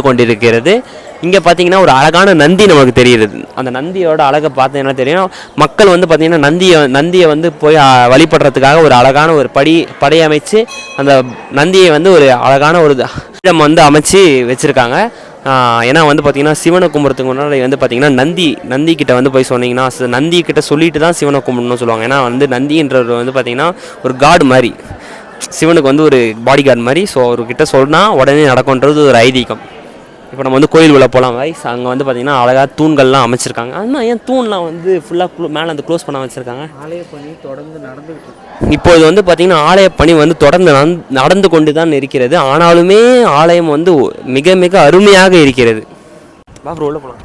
கொண்டிருக்கிறது. இங்கே பார்த்தீங்கன்னா ஒரு அழகான நந்தி நமக்கு தெரிகிறது. அந்த நந்தியோட அழகை பார்த்தீங்கன்னா தெரியும். மக்கள் வந்து பார்த்தீங்கன்னா நந்தியை வந்து போய் வழிபடுறதுக்காக ஒரு அழகான ஒரு படி அமைச்சு அந்த நந்தியை வந்து ஒரு அழகான ஒரு இடம் வந்து அமைச்சு வச்சுருக்காங்க. ஏன்னா வந்து பார்த்தீங்கன்னா சிவனை கும்பிட்றதுக்கு முன்னாடி வந்து பார்த்தீங்கன்னா நந்தி கிட்ட வந்து போய் சொன்னீங்கன்னா நந்தி கிட்ட சொல்லிட்டு தான் சிவனை கும்பிடணும்னு சொல்லுவாங்க. ஏன்னா வந்து நந்தின்றவர் வந்து பார்த்தீங்கன்னா ஒரு காடு மாதிரி, சிவனுக்கு வந்து ஒரு பாடி கார்டு மாதிரி. ஸோ அவர்கிட்ட சொன்னால் உடனே நடக்கும்ன்றது ஒரு ஐதீகம். இப்போ நம்ம வந்து கோயில் உள்ள போகலாம் வைஸ். அங்கே வந்து பார்த்திங்கன்னா அழகாக தூண்கள்லாம் அமைச்சிருக்காங்க. ஆனால் ஏன் தூண்லாம் வந்து ஃபுல்லாக மேலே வந்து க்ளோஸ் பண்ண வச்சுருக்காங்க? ஆலய பணி தொடர்ந்து நடந்துகிட்டு இப்போது வந்து பார்த்திங்கன்னா ஆலய பணி வந்து தொடர்ந்து நடந்து கொண்டு தான் இருக்கிறது. ஆனாலுமே ஆலயம் வந்து மிக மிக அருமையாக இருக்கிறது. வா ப்ரோ உள்ள போகலாம்.